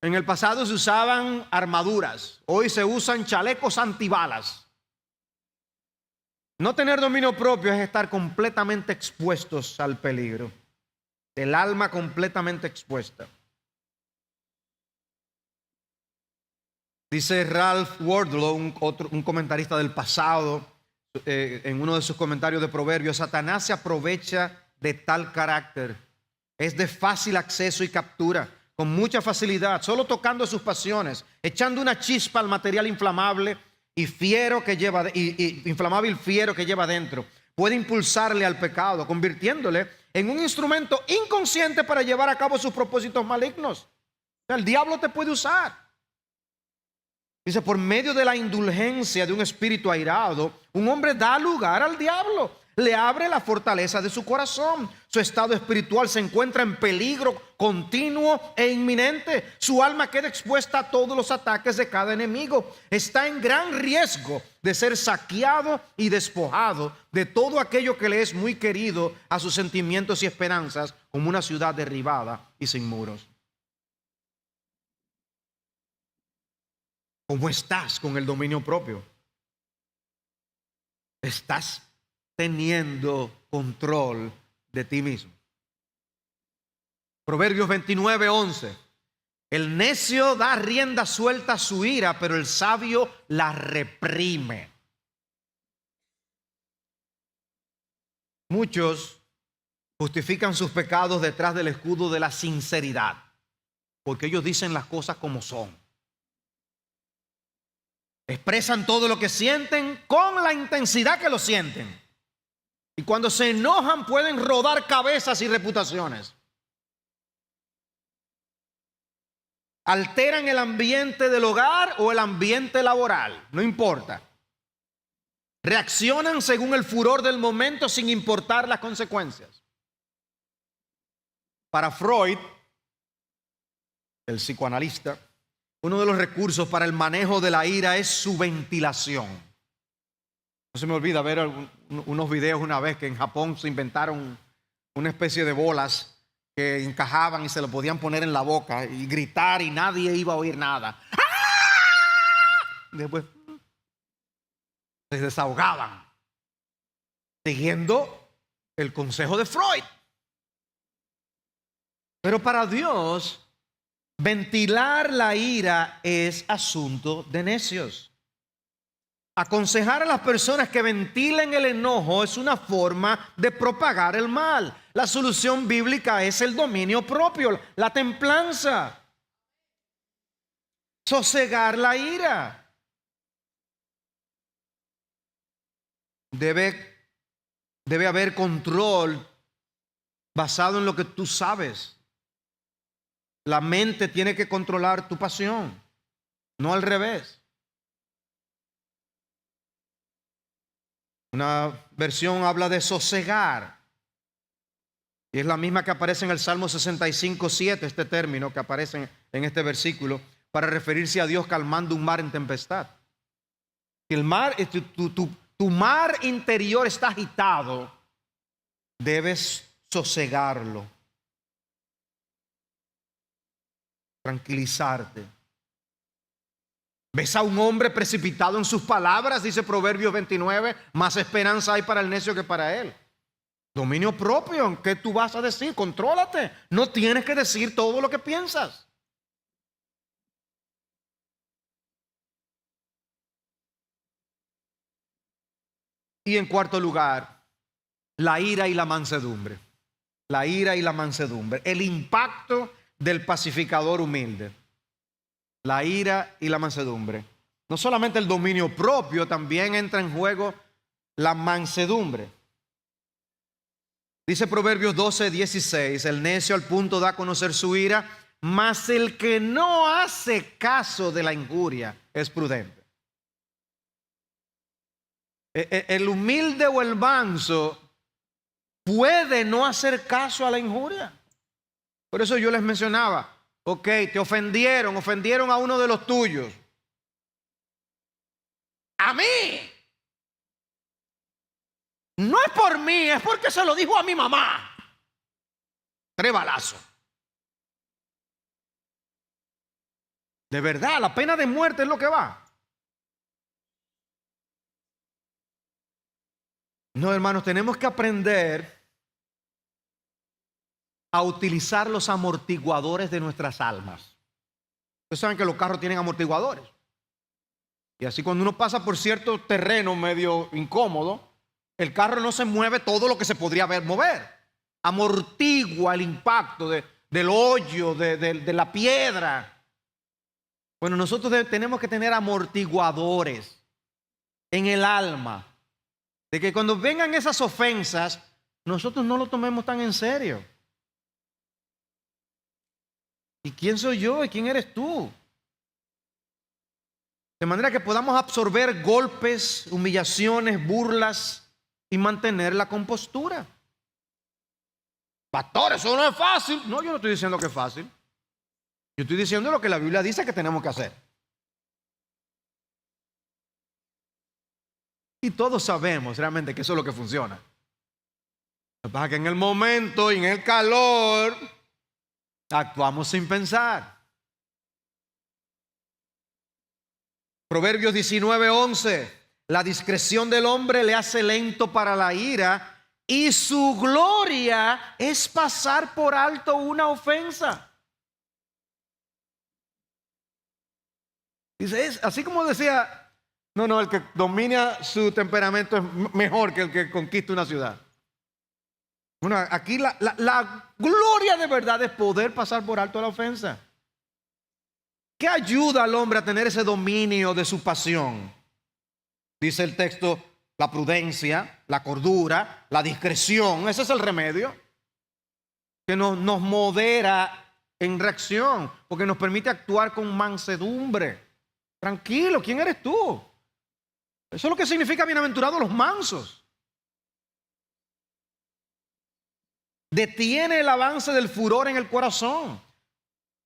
En el pasado se usaban armaduras, hoy se usan chalecos antibalas. No tener dominio propio es estar completamente expuestos al peligro. El alma completamente expuesta. Dice Ralph Wardlow, un comentarista del pasado, en uno de sus comentarios de Proverbios: Satanás se aprovecha de tal carácter. Es de fácil acceso y captura, con mucha facilidad, solo tocando sus pasiones, echando una chispa al material inflamable y fiero que lleva, inflamable y fiero que lleva dentro. Puede impulsarle al pecado, convirtiéndole en un instrumento inconsciente para llevar a cabo sus propósitos malignos. El diablo te puede usar. Dice, por medio de la indulgencia de un espíritu airado, un hombre da lugar al diablo, le abre la fortaleza de su corazón. Su estado espiritual se encuentra en peligro continuo e inminente. Su alma queda expuesta a todos los ataques de cada enemigo. Está en gran riesgo de ser saqueado y despojado de todo aquello que le es muy querido a sus sentimientos y esperanzas, como una ciudad derribada y sin muros. ¿Cómo estás con el dominio propio? ¿Estás teniendo control de ti mismo? Proverbios 29:11. El necio da rienda suelta a su ira, pero el sabio la reprime. Muchos justifican sus pecados detrás del escudo de la sinceridad, porque ellos dicen las cosas como son. Expresan todo lo que sienten con la intensidad que lo sienten. Y cuando se enojan pueden rodar cabezas y reputaciones. Alteran el ambiente del hogar o el ambiente laboral, no importa. Reaccionan según el furor del momento sin importar las consecuencias. Para Freud, el psicoanalista, uno de los recursos para el manejo de la ira es su ventilación. No se me olvida ver unos videos una vez que en Japón se inventaron una especie de bolas que encajaban y se lo podían poner en la boca y gritar y nadie iba a oír nada. Después se desahogaban, siguiendo el consejo de Freud. Pero para Dios, ventilar la ira es asunto de necios. Aconsejar a las personas que ventilen el enojo es una forma de propagar el mal. La solución bíblica es el dominio propio, la templanza. Sosegar la ira. Debe haber control basado en lo que tú sabes. La mente tiene que controlar tu pasión, no al revés. Una versión habla de sosegar. Y es la misma que aparece en el Salmo 65:7, este término que aparece en este versículo, para referirse a Dios calmando un mar en tempestad. Si el mar, tu mar interior está agitado, debes sosegarlo, tranquilizarte. ¿Ves a un hombre precipitado en sus palabras? Dice Proverbios 29, más esperanza hay para el necio que para él. Dominio propio, ¿qué tú vas a decir? Contrólate. No tienes que decir todo lo que piensas. Y en cuarto lugar, la ira y la mansedumbre. La ira y la mansedumbre. El impacto del pacificador humilde. La ira y la mansedumbre. No solamente el dominio propio, también entra en juego la mansedumbre. Dice Proverbios 12:16, el necio al punto da a conocer su ira, mas el que no hace caso de la injuria es prudente. El humilde o el manso puede no hacer caso a la injuria. Por eso yo les mencionaba, ok, te ofendieron a uno de los tuyos. A mí. No es por mí, es porque se lo dijo a mi mamá. 3 balazos. De verdad, la pena de muerte es lo que va. No, hermanos, tenemos que aprender a utilizar los amortiguadores de nuestras almas. Ustedes saben que los carros tienen amortiguadores. Y así cuando uno pasa por cierto terreno medio incómodo, el carro no se mueve todo lo que se podría mover. Amortigua el impacto del hoyo, de la piedra. Bueno, nosotros tenemos que tener amortiguadores en el alma. De que cuando vengan esas ofensas, nosotros no lo tomemos tan en serio. ¿Y quién soy yo? ¿Y quién eres tú? De manera que podamos absorber golpes, humillaciones, burlas y mantener la compostura. Pastor, eso no es fácil. No, yo no estoy diciendo que es fácil. Yo estoy diciendo lo que la Biblia dice que tenemos que hacer. Y todos sabemos realmente que eso es lo que funciona. Lo que pasa es que en el momento y en el calor actuamos sin pensar. Proverbios 19:11. La discreción del hombre le hace lento para la ira y su gloria es pasar por alto una ofensa. Dice, así como decía, no, el que domina su temperamento es mejor que el que conquista una ciudad. Bueno, aquí la gloria de verdad es poder pasar por alto la ofensa. ¿Qué ayuda al hombre a tener ese dominio de su pasión? Dice el texto, la prudencia, la cordura, la discreción. Ese es el remedio que nos modera en reacción, porque nos permite actuar con mansedumbre. Tranquilo, ¿quién eres tú? Eso es lo que significa bienaventurados los mansos. Detiene el avance del furor en el corazón.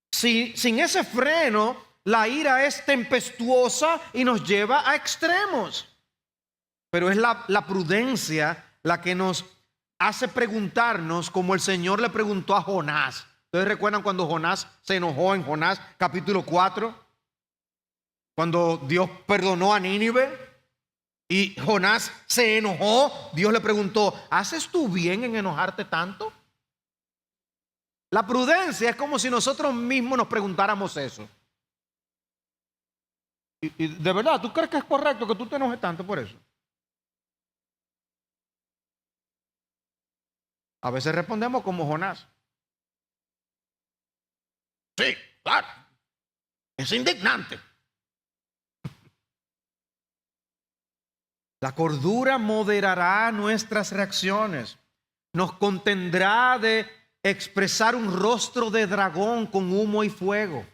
Sin ese freno, la ira es tempestuosa y nos lleva a extremos. Pero es la prudencia la que nos hace preguntarnos, como el Señor le preguntó a Jonás. ¿Ustedes recuerdan cuando Jonás se enojó en Jonás capítulo 4? Cuando Dios perdonó a Nínive y Jonás se enojó, Dios le preguntó, ¿haces tú bien en enojarte tanto? La prudencia es como si nosotros mismos nos preguntáramos eso. Y de verdad, ¿tú crees que es correcto que tú te enojes tanto por eso? A veces respondemos como Jonás. Sí, claro. Es indignante. La cordura moderará nuestras reacciones. Nos contendrá de expresar un rostro de dragón con humo y fuego.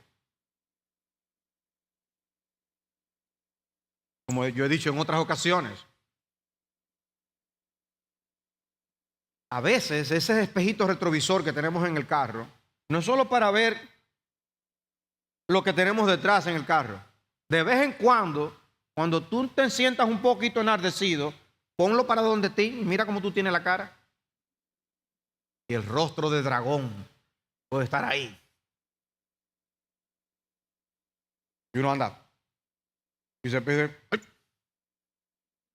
Como yo he dicho en otras ocasiones. A veces ese espejito retrovisor que tenemos en el carro, no es solo para ver lo que tenemos detrás en el carro. De vez en cuando tú te sientas un poquito enardecido, ponlo para donde ti y mira cómo tú tienes la cara. y el rostro de dragón puede estar ahí. Y uno anda y se pide, ¡ay!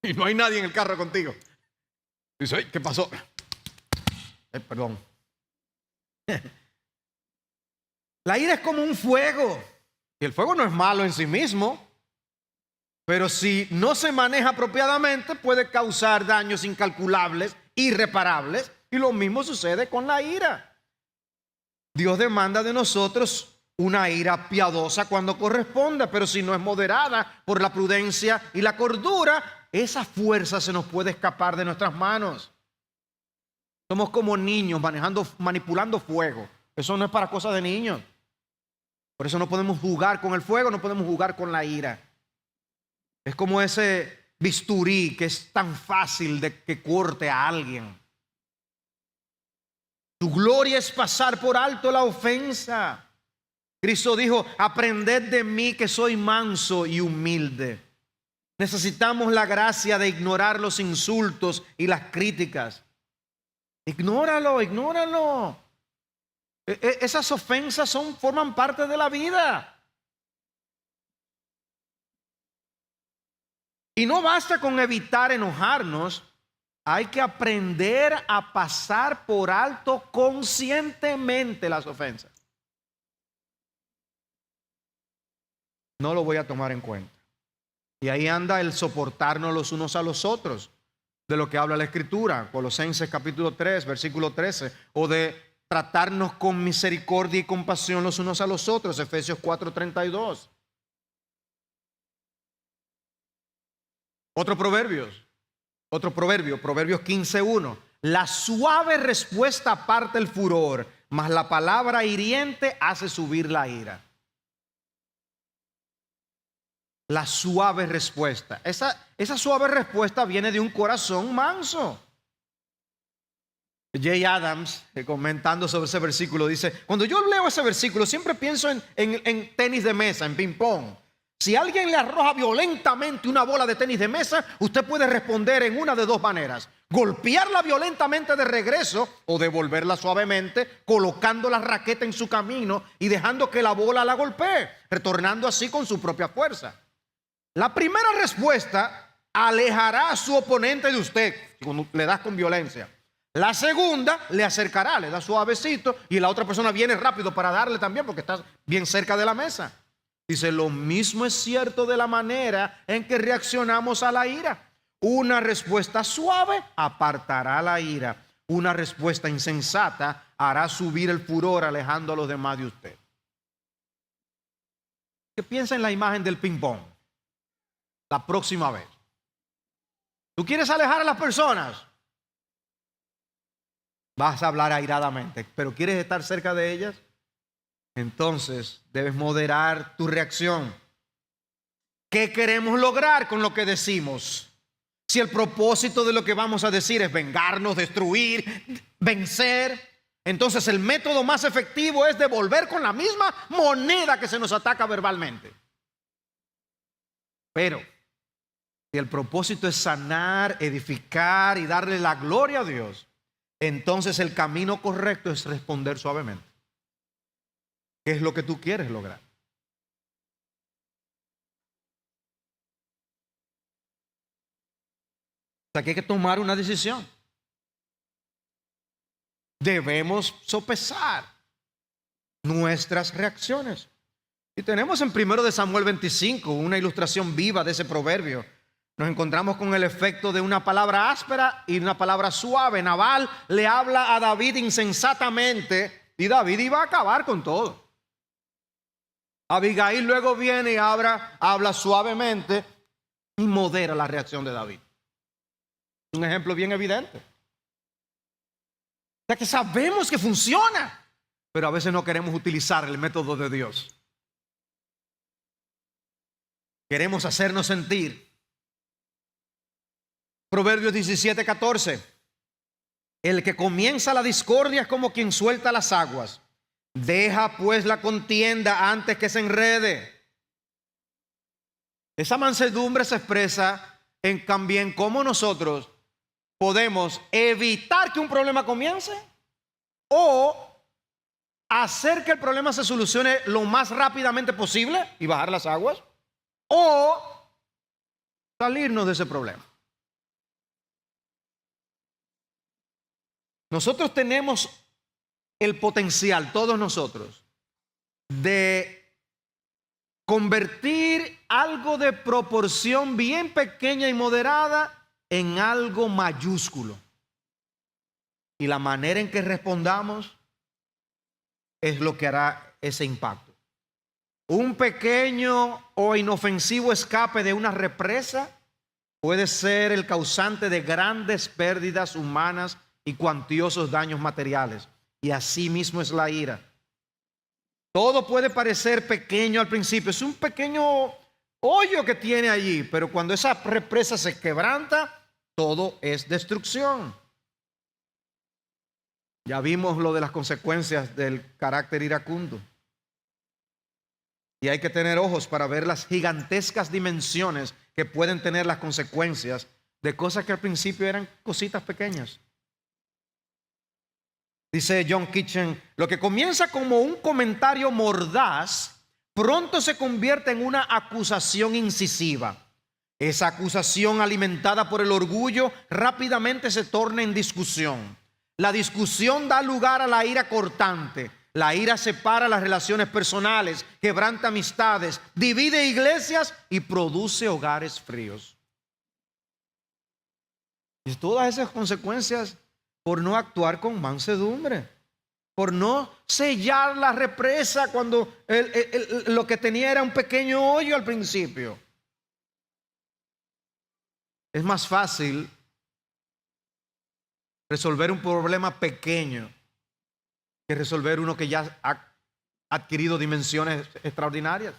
Y no hay nadie en el carro contigo. Dice, ¡ay! ¿Qué pasó? Perdón. La ira es como un fuego. Y el fuego no es malo en sí mismo, pero si no se maneja apropiadamente puede causar daños incalculables, irreparables. Y lo mismo sucede con la ira. Dios demanda de nosotros una ira piadosa cuando corresponda, pero si no es moderada por la prudencia y la cordura, esa fuerza se nos puede escapar de nuestras manos. Somos como niños manipulando fuego. Eso no es para cosas de niños. Por eso no podemos jugar con el fuego, no podemos jugar con la ira. Es como ese bisturí que es tan fácil de que corte a alguien. Tu gloria es pasar por alto la ofensa. Cristo dijo, aprended de mí que soy manso y humilde. Necesitamos la gracia de ignorar los insultos y las críticas. Ignóralo, ignóralo. Esas ofensas forman parte de la vida. Y no basta con evitar enojarnos. Hay que aprender a pasar por alto conscientemente las ofensas. No lo voy a tomar en cuenta. Y ahí anda el soportarnos los unos a los otros, de lo que habla la Escritura, Colosenses capítulo 3, versículo 13, o de tratarnos con misericordia y compasión los unos a los otros, Efesios 4:32. Otro proverbio, Proverbios 15:1. La suave respuesta aparta el furor, mas la palabra hiriente hace subir la ira. La suave respuesta. Esa suave respuesta viene de un corazón manso. Jay Adams, comentando sobre ese versículo, dice, cuando yo leo ese versículo siempre pienso en tenis de mesa, en ping pong. Si alguien le arroja violentamente una bola de tenis de mesa, usted puede responder en una de dos maneras. Golpearla violentamente de regreso o devolverla suavemente, colocando la raqueta en su camino y dejando que la bola la golpee, retornando así con su propia fuerza. La primera respuesta alejará a su oponente de usted cuando le das con violencia. La segunda le acercará, le da suavecito y la otra persona viene rápido para darle también porque está bien cerca de la mesa. Dice, lo mismo es cierto de la manera en que reaccionamos a la ira. Una respuesta suave apartará la ira. Una respuesta insensata hará subir el furor alejando a los demás de usted. ¿Qué piensa en la imagen del ping pong? La próxima vez. ¿Tú quieres alejar a las personas? Vas a hablar airadamente, pero ¿quieres estar cerca de ellas? Entonces debes moderar tu reacción. ¿Qué queremos lograr con lo que decimos? Si el propósito de lo que vamos a decir es vengarnos, destruir, vencer, entonces el método más efectivo es devolver con la misma moneda que se nos ataca verbalmente. Pero si el propósito es sanar, edificar y darle la gloria a Dios, entonces el camino correcto es responder suavemente. ¿Qué es lo que tú quieres lograr? O sea, que hay que tomar una decisión. Debemos sopesar nuestras reacciones. Y tenemos en 1 Samuel 25 una ilustración viva de ese proverbio. Nos encontramos con el efecto de una palabra áspera y una palabra suave. Nabal le habla a David insensatamente y David iba a acabar con todo. Abigail luego viene y habla suavemente y modera la reacción de David. Un ejemplo bien evidente. O sea que sabemos que funciona, pero a veces no queremos utilizar el método de Dios. Queremos hacernos sentir. Proverbios 17:14. El que comienza la discordia es como quien suelta las aguas. Deja pues la contienda antes que se enrede. Esa mansedumbre se expresa en también cómo nosotros podemos evitar que un problema comience o hacer que el problema se solucione lo más rápidamente posible y bajar las aguas, o salirnos de ese problema. Nosotros tenemos el potencial, todos nosotros, de convertir algo de proporción bien pequeña y moderada en algo mayúsculo. Y la manera en que respondamos es lo que hará ese impacto. Un pequeño o inofensivo escape de una represa puede ser el causante de grandes pérdidas humanas y cuantiosos daños materiales. Y así mismo es la ira. Todo puede parecer pequeño al principio. Es un pequeño hoyo que tiene allí, pero cuando esa represa se quebranta, todo es destrucción. Ya vimos lo de las consecuencias del carácter iracundo. Y hay que tener ojos para ver las gigantescas dimensiones que pueden tener las consecuencias de cosas que al principio eran cositas pequeñas. Dice John Kitchen, lo que comienza como un comentario mordaz, pronto se convierte en una acusación incisiva. Esa acusación alimentada por el orgullo rápidamente se torna en discusión. La discusión da lugar a la ira cortante. La ira separa las relaciones personales, quebranta amistades, divide iglesias y produce hogares fríos. Y todas esas consecuencias por no actuar con mansedumbre, por no sellar la represa cuando lo que tenía era un pequeño hoyo al principio. Es más fácil resolver un problema pequeño que resolver uno que ya ha adquirido dimensiones extraordinarias.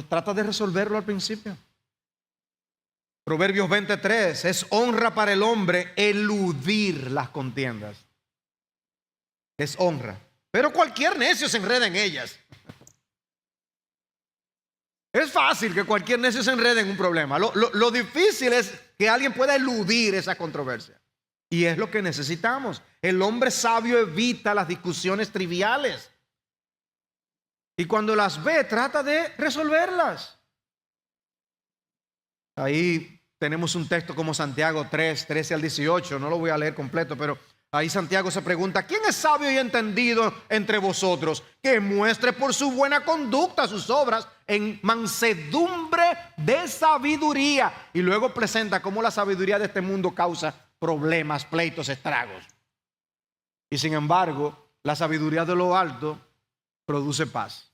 Trata de resolverlo al principio. Proverbios 23, es honra para el hombre eludir las contiendas. Es honra. Pero cualquier necio se enreda en ellas. Es fácil que cualquier necio se enrede en un problema. Lo difícil es que alguien pueda eludir esa controversia. Y es lo que necesitamos. El hombre sabio evita las discusiones triviales. Y cuando las ve, trata de resolverlas. Ahí tenemos un texto como Santiago 3, 13 al 18. No lo voy a leer completo, pero ahí Santiago se pregunta: ¿quién es sabio y entendido entre vosotros? Que muestre por su buena conducta sus obras en mansedumbre de sabiduría. Y luego presenta cómo la sabiduría de este mundo causa problemas, pleitos, estragos. Y sin embargo, la sabiduría de lo alto produce paz.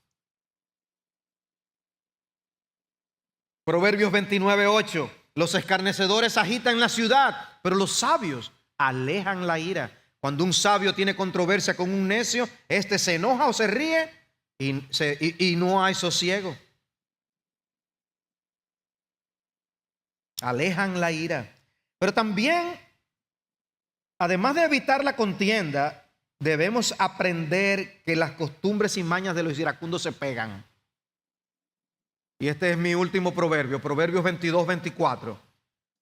Proverbios 29, 8. Los escarnecedores agitan la ciudad, pero los sabios alejan la ira. Cuando un sabio tiene controversia con un necio, este se enoja o se ríe y no hay sosiego. Alejan la ira. Pero también, además de evitar la contienda, debemos aprender que las costumbres y mañas de los iracundos se pegan. Y este es mi último proverbio, Proverbios 22, 24.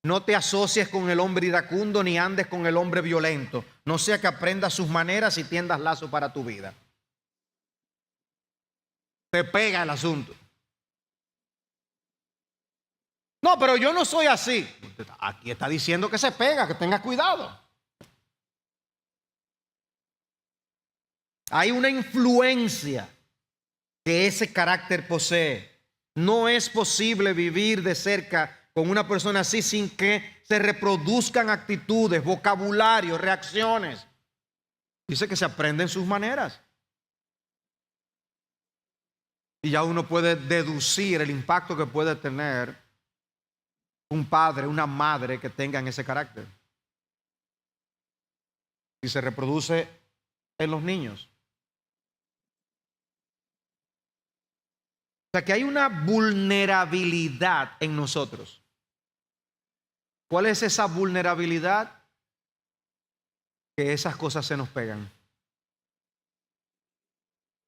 No te asocies con el hombre iracundo ni andes con el hombre violento, no sea que aprendas sus maneras y tiendas lazo para tu vida. Te pega el asunto. No, pero yo no soy así. Aquí está diciendo que se pega, que tengas cuidado. Hay una influencia que ese carácter posee. No es posible vivir de cerca con una persona así sin que se reproduzcan actitudes, vocabulario, reacciones. Dice que se aprenden sus maneras. Y ya uno puede deducir el impacto que puede tener un padre, una madre que tengan ese carácter. Y se reproduce en los niños. O sea que hay una vulnerabilidad en nosotros. ¿Cuál es esa vulnerabilidad? Que esas cosas se nos pegan.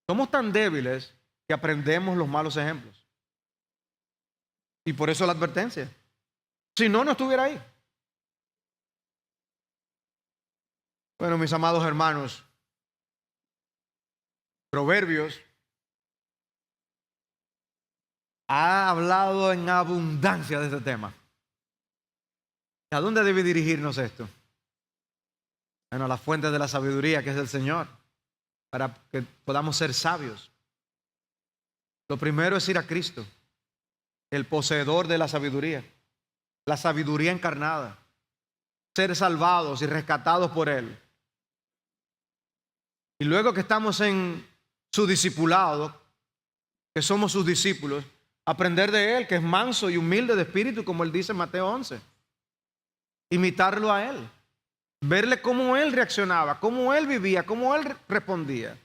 Somos tan débiles que aprendemos los malos ejemplos. Y por eso la advertencia. Si no, no estuviera ahí. Bueno, mis amados hermanos, Proverbios ha hablado en abundancia de este tema. ¿A dónde debe dirigirnos esto? Bueno, a la fuente de la sabiduría, que es el Señor, para que podamos ser sabios. Lo primero es ir a Cristo, el poseedor de la sabiduría encarnada, ser salvados y rescatados por Él. Y luego que estamos en su discipulado, que somos sus discípulos, aprender de Él, que es manso y humilde de espíritu, como Él dice en Mateo 11. Imitarlo a Él, verle cómo Él reaccionaba, cómo Él vivía, cómo Él respondía.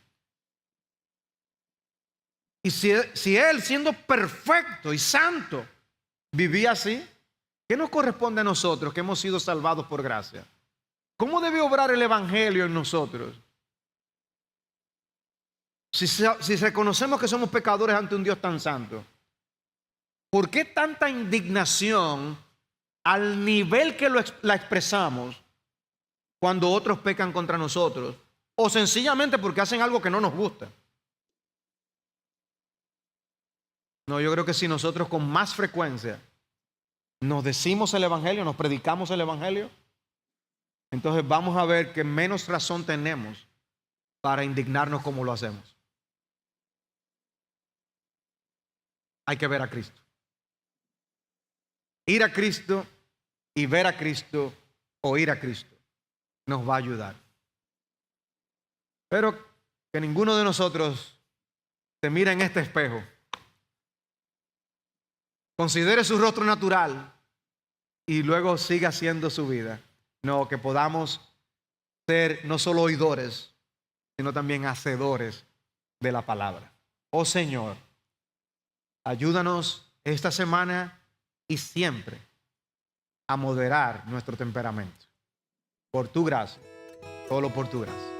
Y si Él, siendo perfecto y santo, vivía así, ¿qué nos corresponde a nosotros que hemos sido salvados por gracia? ¿Cómo debe obrar el Evangelio en nosotros? Si reconocemos que somos pecadores ante un Dios tan santo, ¿por qué tanta indignación al nivel que la expresamos cuando otros pecan contra nosotros? O sencillamente porque hacen algo que no nos gusta. No, yo creo que si nosotros con más frecuencia nos decimos el Evangelio, nos predicamos el Evangelio, entonces vamos a ver que menos razón tenemos para indignarnos como lo hacemos. Hay que ver a Cristo. Ir a Cristo y ver a Cristo, oír a Cristo, nos va a ayudar. Pero que ninguno de nosotros se mire en este espejo, considere su rostro natural y luego siga haciendo su vida. No, que podamos ser no solo oidores, sino también hacedores de la palabra. Oh Señor, ayúdanos esta semana y siempre a moderar nuestro temperamento. Por tu gracia, solo por tu gracia.